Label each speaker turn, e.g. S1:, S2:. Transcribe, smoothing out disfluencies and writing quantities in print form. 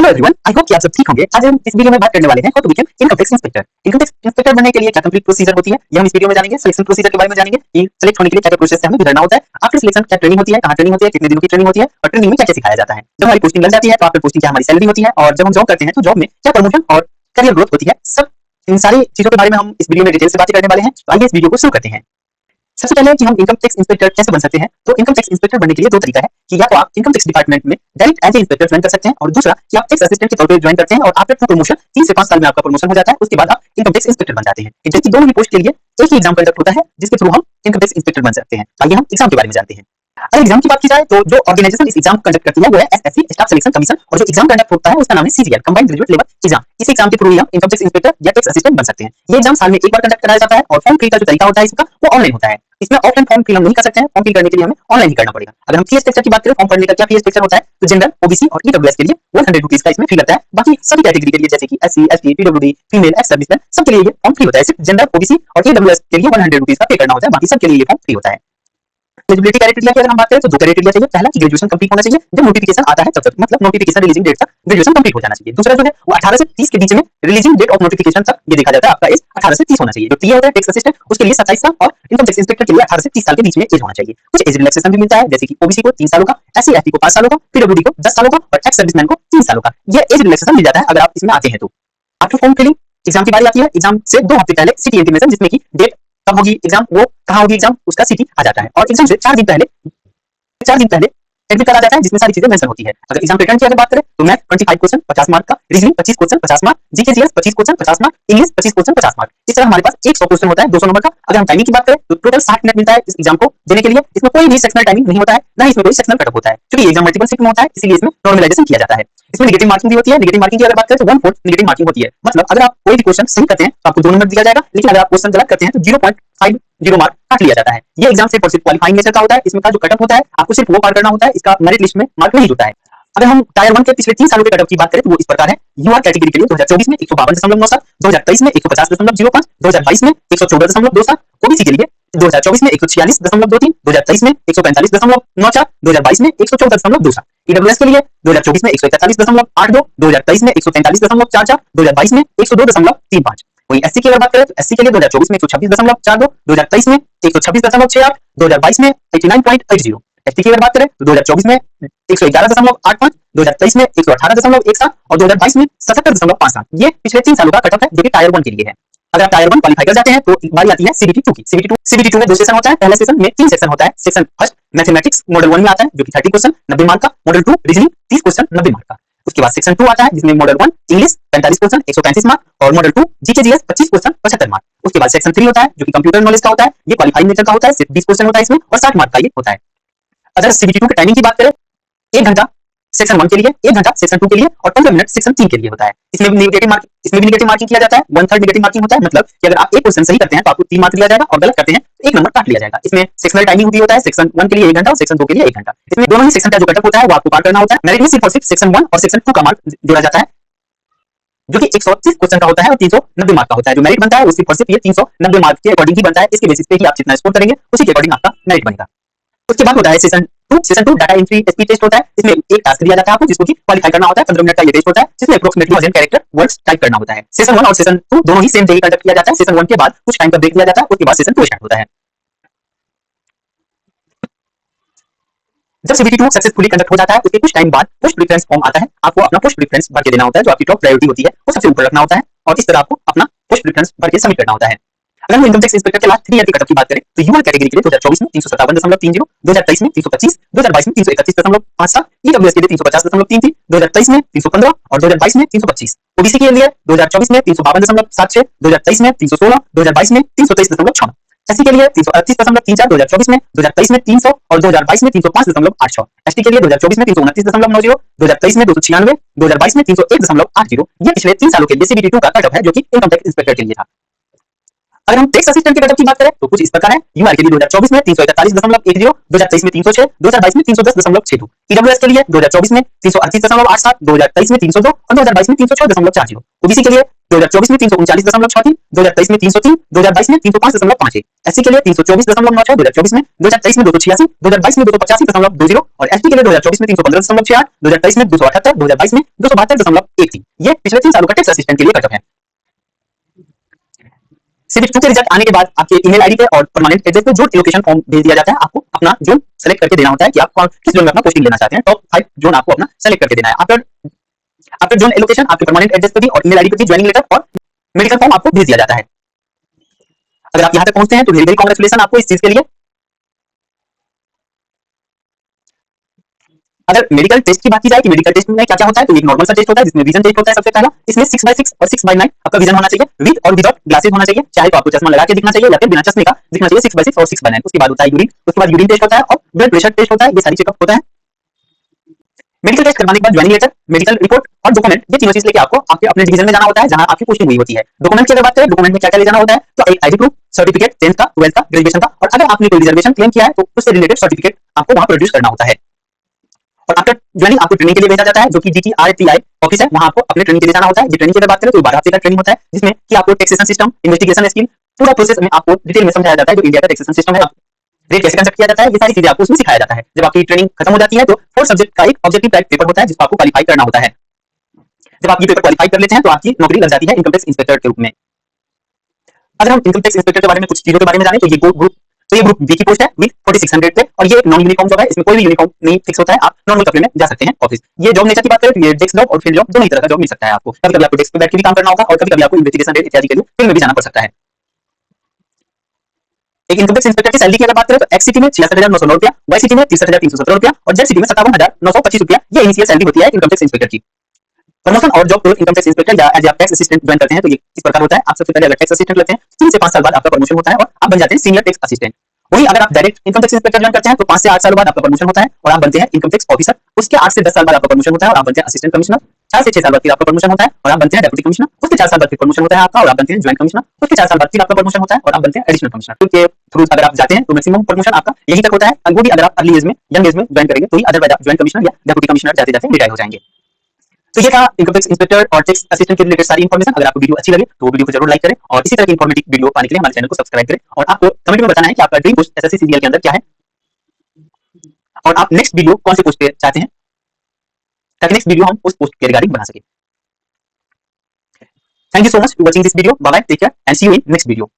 S1: Hello everyone, I hope कि आप सब ठीक होंगे। आज हम इस वीडियो में बात करने वाले हैं how to become income tax inspector. Income tax inspector बनने के लिए क्या कंप्लीट प्रोसीजर होती है, ये हम इस वीडियो में जानेंगे। सिलेक्शन प्रोसीजर के बारे में जानेंगे कि सिलेक्ट होने के लिए क्या क्या प्रोसेस से हमें गुजरना होता है। आफ्टर सिलेक्शन क्या ट्रेनिंग होती है, कहां ट्रेनिंग होती है, कितने दिनों की ट्रेनिंग होती है और ट्रेनिंग में क्या क्या सिखाया जाता है। जब हमारी पोस्टिंग लग जाती है तो आफ्टर पोस्टिंग क्या हमारी सैलरी होती है और जब हम जॉब करते हैं तो जॉब में क्या प्रमोशन और करियर ग्रोथ होती है। सब इन सारी चीजों के बारे में हम इस वीडियो में डिटेल से बात करने वाले हैं। तो आइए इस वीडियो को शुरू करते हैं। सबसे पहले कि हम इनकम टैक्स इंस्पेक्टर कैसे बन सकते हैं, तो इनकम टैक्स इंस्पेक्टर बनने के लिए दो तरीका है कि या तो आप इनकम टैक्स डिपार्टमेंट में direct as a inspector join कर सकते हैं और दूसरा कि आप टैक्स असिस्टेंट के तौर पे ज्वाइन करते हैं और आफ्टर प्रमोशन 3 से 5 साल में आपका प्रमोशन हो जाता है। उसके बाद आप इनकम टैक्स इंस्पेक्टर बन जाते हैं। जबकि दोनों ही पोस्ट के लिए एक ही एग्जाम कंडक्ट होता है जिसके थ्रू हम इनकम टैक्स इंस्पेक्टर बन सकते हैं। आइए हम एग्जाम के बारे में जानते हैं। अगर एग्जाम की बात की जाए तो जो ऑर्गेनाइजेशन इस एग्जाम कंडक्ट करती है वो है एसएससी स्टाफ सिलेक्शन कमीशन और जो एग्जाम कंडक्ट होता है उसका नाम है CGL combined graduate level exam. इस एग्जाम के थ्रू ही हम इनकम टैक्स इंस्पेक्टर या टैक्स असिस्टेंट बन सकते हैं। ये एग्जाम साल में एक बार कंडक्ट कराया जाता है और फॉर्म फिल का जो तरीका होता है इसका वो ऑनलाइन होता है। इसमें ऑफलाइन फॉर्म फिल हम नहीं कर सकते हैं। फॉर्म फिल करने के लिए हमें ऑनलाइन ही करना पड़ेगा। अगर हम फी स्ट्रक्चर की बात करें, फॉर्म भरने का क्या फी स्ट्रक्चर होता है, तो जनरल, ओबीसी और ईडब्ल्यूएस के लिए 100 रुपीस का इसमें फी लगता है। बाकी सभी कैटेगरी के लिए जैसे कि SC, ST, PWD, female, ex serviceman सबके लिए ये फॉर्म फ्री होता है। सिर्फ जनरल, ओबीसी और ईडब्ल्यूएस के लिए 100 रुपीस का पे करना होता है। बाकी सबके लिए ये फॉर्म फ्री होता है। एलिजिबिलिटी क्राइटेरिया की अगर हम बात करें तो दो क्राइटेरिया चाहिए। पहला कि ग्रेजुएशन कंप्लीट होना चाहिए। जब नोटिफिकेशन आता है तब तक, मतलब नोटिफिकेशन रिलीजिंग डेट तक ग्रेजुएशन कंप्लीट हो जाना चाहिए। दूसरा जो है वो 18 से 30 के बीच में रिलीजिंग डेट ऑफ नोटिफिकेशन तक ये देखा जाता है आपका एज 18 से 30 होना चाहिए। जो टीए होता है टैक्स असिस्टेंट उसके लिए 27 साल और इनकम टैक्स इंस्पेक्टर के लिए 18 से 30 साल के बीच में एज होना चाहिए। कुछ एज रिलैक्सेशन भी मिलता है जैसे कि ओबीसी को 3 सालों का, एससी एसटी को 5 सालों का, पीडब्ल्यूडी को 10 सालों का और एक्स सर्विसमैन को 3 सालों का। ये एज रिलैक्सेशन मिल जाता है अगर आप इसमें आते हैं तो। आफ्टर फॉर्म फिलिंग एग्जाम की बारी आती है। एग्जाम से 2 हफ्ते पहले सिटी इंटीमेशन जिसमें कि डेट कब होगी एग्जाम, वो कहां होगी एग्जाम, उसका सिटी आ जाता है और एग्जाम से 4 दिन पहले एडमिट करा जाता है जिसमें सारी चीजें मेंशन होती है। अगर एग्जाम पैटर्न की अगर बात करें तो मैथ 25 क्वेश्चन 50 मार्क का, reasoning 25 question 50 mark, GK GS 25 question 50 mark, English 25 question 50 mark. इस तरह हमारे पास 100 क्वेश्चन होता है 200 नंबर का। अगर हम टाइमिंग की बात करें तो टोटल 60 मिनट मिलता है इस एग्जाम को देने के लिए। इसमें कोई भी सेक्शनल टाइमिंग नहीं होता है, ना ही इसमें कोई सेक्शनल कट ऑफ होता है क्योंकि एग्जाम मल्टीपल शिफ्ट में होता है, इसलिए इसमें नॉर्मलाइजेशन किया जाता है। इसमें नेगेटिव मार्किंग भी होती है। नेगेटिव मार्किंग की अगर बात करें तो 1/4 नेगेटिव मार्किंग होती है। मतलब अगर आप कोई भी क्वेश्चन सही करते हैं तो आपको 2 नंबर दिया जाएगा, लेकिन अगर आप क्वेश्चन गलत करते हैं तो 0.50 मार्क काट लिया जाता है। ये एग्जाम सिर्फ और सिर्फ क्वालिफाइंग नेचर का होता है। इसमें का जो कट ऑफ होता है आपको सिर्फ वो पार करना होता है, इसका मेरिट लिस्ट में मार्क नहीं जुड़ता है। अगर हम टायर 1 के पिछले 3 सालों के कट ऑफ की बात करें तो वो इस प्रकार है। यूआर कैटेगरी के लिए 2024 में 152.97, 2023 में 150.05, 2022 में 114.27, ओबीसी के लिए 2024 में 146.23, 2023 में 145.94, 2022 में 114.27, ईडब्ल्यूएस के लिए 2024 में 141.82, 2023 में 143.44, 2022 में 102.35। वही एससी की अगर बात करें तो एससी के लिए 2024 में 126.42, 2023 में 126.68, 2022 में 89.80। एसटी की अगर बात करें तो 2024 में 111.85, 2023 में 118.17 और 2022 में 77.57। ये पिछले 3 सालों का कट ऑफ है जो कि टायर 1 के लिए है। अगर आप टायर 1 क्वालीफाई कर जाते हैं तो बारी आती है सीबीटी 2 की। सीबीटी 2 में 2 सेक्शन होता है। पहले सेक्शन में 3 सेक्शन होता है। सेक्शन फर्स्ट मैथमेटिक्स मॉडल 1 में आता है जो कि 30 क्वेश्चन 90 मार्क का, मॉडल 2 रीजनिंग 30 क्वेश्चन 90 मार्क का। उसके बाद सेक्शन 2 आता है जिसमें मॉडल 1 इंग्लिश 45 क्वेश्चन 135 मार्क और model 2 GK GS 25 question 75 mark. उसके बाद सेक्शन 3 होता है जो कि कंप्यूटर नॉलेज का होता है। ये क्वालीफाइंग नेचर का होता है, सिर्फ 20 क्वेश्चन होता है इसमें और 60 मार्क का ये होता है। अगर सीबीटी 2 की टाइमिंग की बात करें 1 घंटा सेक्शन 1 के लिए, 1 घंटा सेक्शन 2 के लिए और 15 मिनट सेक्शन 3 के लिए होता है। इसमें भी नेगेटिव मार्किंग किया जाता है। 1/3 नेगेटिव मार्किंग होता है, मतलब कि अगर आप एक क्वेश्चन सही करते हैं तो आपको 3 मार्क दिया जाएगा और गलत करते हैं तो 1 नंबर काट लिया जाएगा। इसमें सेक्शनल टाइमिंग भी होता है। सेक्शन 1 के लिए 1 घंटा और सेक्शन 2 के लिए 1 घंटा। इसमें दोनों ही सेक्शन का जो कट ऑफ होता है वो आपको पार करना होता है। मेरिट में सिर्फ और सिर्फ सेक्शन 1 और सेक्शन 2 का मार्क जोड़ा जाता है जो कि 130 क्वेश्चन का होता है और 390 मार्क का होता है। जो मेरिट बनता है वो सिर्फ और सिर्फ ये 390 मार्क के अकॉर्डिंग ही बनता है। इसके बेसिस पे ही आप जितना स्कोर करेंगे उसी के अकॉर्डिंग आपका मेरिट बनेगा। उसके बाद होता है session 2 data entry speed test होता है। इसमें एक टास्क दिया जाता है आपको जिसको कि क्वालीफाई करना होता है। 15 मिनट का ये टेस्ट होता है जिसमें अप्रोक्सीमेटली 1000 कैरेक्टर वर्ड्स टाइप करना होता है। सेशन 1 और सेशन 2 दोनों ही सेम डे कंडक्ट किया जाता है। सेशन 1 के बाद कुछ टाइम का ब्रेक दिया जाता है, उसके बाद सेशन 2 स्टार्ट होता है। जब सीबीटी 2 सक्सेसफुली कंडक्ट हो जाता है उसके कुछ टाइम बाद पोस्ट प्रेफरेंस फॉर्म आता है। आपको अपना पोस्ट प्रेफरेंस भर के देना होता है। जो आपकी टॉप प्रायोरिटी होती है वो सबसे ऊपर रखना होता है और इस तरह आपको अपना पोस्ट प्रेफरेंस भर के सबमिट करना होता है। अगर हम इनकम टैक्स इंस्पेक्टर के लास्ट 3 ईयर की कट ऑफ की बात करें तो यूआर कैटेगरी के लिए 2024 में 357.30, 2023 में 325, 2022 में 331.57, ईडब्ल्यूएस के लिए 350.33, 2023 में 315 और 2022 में 325। ओबीसी के लिए 2024 में 352.76, 2023 में 316, 2022 में 323.6। एससी के लिए 338.34, 2024 में, 2023 में 300 और 2022 में 305.86। एसटी के लिए 2024 में 329.90, 2023 में 296, 2022 में 301.80। ये पिछले 3 सालों के लिए सीबीटी 2 का कट ऑफ है जो कि इनकम टैक्स इंस्पेक्टर के लिए था। अगर हम टैक्स असिस्टेंट के कट ऑफ की बात करें तो कुछ इस प्रकार है। यूआर के लिए 2024 में 341.10, 2023 में 306, 2022 में 310.62, ईडब्ल्यूएस के लिए 2024 में 338.87, 2023 में 302 और 2022 में 306.40। ओबीसी के लिए 2024 में 339.63, 2023 में 303, 2022 में 305.51, एससी के लिए 324.96, 2024 में, 2023 में 286, 2022 में 285.20 और एसटी के लिए 2024 में 315.68, 2023 में 278, 2022 में 272.13। ये पिछले 3 सालों का टैक्स असिस्टेंट के लिए कट ऑफ है। सिविल 2 के रिजल्ट आने के बाद आपके ईमेल आईडी पे और परमानेंट एड्रेस पे जोन एलोकेशन फॉर्म भेज दिया जाता है। आपको अपना जोन सेलेक्ट करके देना होता है कि आप किस जोन में अपना पोस्टिंग लेना चाहते हैं। टॉप 5 जोन आपको अपना सेलेक्ट करके देना है। आफ्टर जोन एलोकेशन आपके परमानेंट एड्रेस पे भी और ईमेल आईडी पे भी ज्वाइनिंग लेटर और मेडिकल फॉर्म आपको भेज दिया जाता है। अगर आप यहाँ तक पहुंचते हैं तो वेरी वेरी कांग्रेचुलेशन आपको इस चीज के लिए। अगर मेडिकल टेस्ट की बात की जाए कि मेडिकल टेस्ट में क्या क्या होता है, तो एक नॉर्मल सा टेस्ट होता है जिसमें विजन टेस्ट होता है सबसे पहला। इसमें 6/6 और 6/9 आपका विजन होना चाहिए, विद और विदाउट ग्लासेस होना चाहिए, चाहे तो आपको चश्मा लगा के दिखना चाहिए या फिर बिना चश्मे का दिखना चाहिए। 6/6 और 6/9। उसके बाद होता है यूरिन, उसके बाद यूरिन टेस्ट होता है और ब्लड प्रेशर टेस्ट होता है। ये सारी चेकअप होता है। मेडिकल टेस्ट करवाने के बाद ज्वाइनिंग लेटर, मेडिकल रिपोर्ट और डॉक्यूमेंट, ये तीनों चीज लेके आपको आपके अपने डिवीजन में जाना होता है जहां आपकी पोस्टिंग हुई होती है। डॉक्यूमेंट की अगर बात करें, डॉक्यूमेंट में क्या क्या ले जाना होता है, तो एक आईडी प्रूफ, सर्टिफिकेट 10th का, 12th का, ग्रेजुएशन का, और अगर आपने कोई रिजर्वेशन क्लेम किया है तो उससे रिलेटेड सर्टिफिकेट आपको वहां प्रोड्यूस करना होता है। और आफ्टर ज्वाइनिंग आपको ट्रेनिंग के लिए भेजा जाता है, जो कि DTRTI ऑफिस है, वहां आपको अपने ट्रेनिंग के लिए जाना होता है। ये ट्रेनिंग की अगर बात करें तो 12 हफ्ते का ट्रेनिंग होता है, जिसमें कि आपको टैक्सेशन सिस्टम, इन्वेस्टिगेशन स्किल, पूरा प्रोसेस में आपको डिटेल में समझाया जाता है। जो इंडिया का टैक्सेशन सिस्टम है, रेट कैसे कंडक्ट किया जाता है, ये सारी चीजें आपको उसमें सिखाया जाता है। जब आपकी ट्रेनिंग खत्म हो जाती है तो 4 सब्जेक्ट का एक ऑब्जेक्टिव टाइप पेपर होता है जिसको आपको क्वालिफाई करना होता है। जब आप ये पेपर क्वालिफाई कर लेते हैं तो आपकी नौकरी लग जाती है इनकम टैक्स इंस्पेक्टर के रूप में। अगर हम इनकम टैक्स इंस्पेक्टर के बारे में कुछ चीजों के बारे में जाने तो ये ग्रुप बी की पोस्ट है विद 4600 पे, और ये एक नॉन यूनिफॉर्म जॉब है। इसमें कोई भी यूनिफॉर्म नहीं फिक्स होता है, आप नॉर्मल कपड़े में जा सकते हैं ऑफिस। ये जॉब नेचर की बात करें तो ये डेस्क जॉब और फील्ड जॉब दोनों ही तरह का जॉब मिल सकता है आपको। कभी कभी आपको डेस्क पे बैठ के भी काम करना होगा और कभी कभी आपको इन्वेस्टिगेशन रेट इत्यादि के लिए फील्ड में भी जाना पड़ सकता है। एक इनकम टैक्स इंस्पेक्टर की सैलरी की अगर बात करें तो एक्स सिटी में 66,909 रुपया, वाई सिटी में 63,317 रुपया और जेड सिटी में 57,925 रुपया ये इनिशियल सैलरी होती है इनकम टैक्स इंस्पेक्टर की। प्रमोशन और जॉब इनकम टैक्स इंस्पेक्टर या एज टैक्स असिस्टेंट ज्वाइन करते हैं तो ये इस प्रकार होता है। आप सबसे पहले अगर टैक्स असिस्टेंट लेते हैं 3 से 5 साल बाद आपका प्रमोशन होता है और आप बन जाते हैं सीनियर टैक्स असिस्टेंट। वही अगर आप direct income tax inspector join करते हैं तो 5 से 8 साल बाद आपका प्रमोशन होता है और आप बनते हैं इनकम टैक्स ऑफिसर। उसके 8 से 10 साल बाद आपका प्रमोशन होता है और आप बनते हैं असिस्टेंट कमिश्नर। 4 से 6 साल बाद फिर आपका प्रमोशन होता है और आप बनते हैं डेप्यूटी कमिश्नर। उसके 4 साल बाद फिर प्रमोशन होता है आपका और आप बनते हैं ज्वाइंट कमिश्नर। उसके 4 साल बाद फिर आपका प्रमोशन होता है और आप बनते हैं एडिशनल कमिश्नर। तो के थ्रू अगर आप जाते हैं तो मैक्सिमम प्रमोशन आपका यही तक होता है। वो भी अगर आप अर्ली एज में, यंग एज में ज्वाइन करेंगे तो ही अदरवाइज आप ज्वाइंट कमिश्नर या डेप्यूटी कमिश्नर जाते जाते रिटायर हो जाएंगे। तो ये था इनकम टैक्स इंस्पेक्टर और टैक्स असिस्टेंट के रिलेटेड सारी इन्फॉर्मेशन। अगर आपको वीडियो अच्छी लगे तो वीडियो को जरूर लाइक करें और इसी तरह की इन्फॉर्मेटिव वीडियो पाने के लिए हमारे चैनल को सब्सक्राइब करें। और आपको कमेंट में बताना है कि आपका ड्रीम पोस्ट एसएससी सीजीएल के अंदर क्या है और आप नेक्स्ट वीडियो कौन से पोस्ट पे चाहते हैं, ताकि नेक्स्ट वीडियो हम उस पोस्ट के रिगार्डिंग बना सके। Thank you so much for watching this video. Bye bye, take care and see you in next video.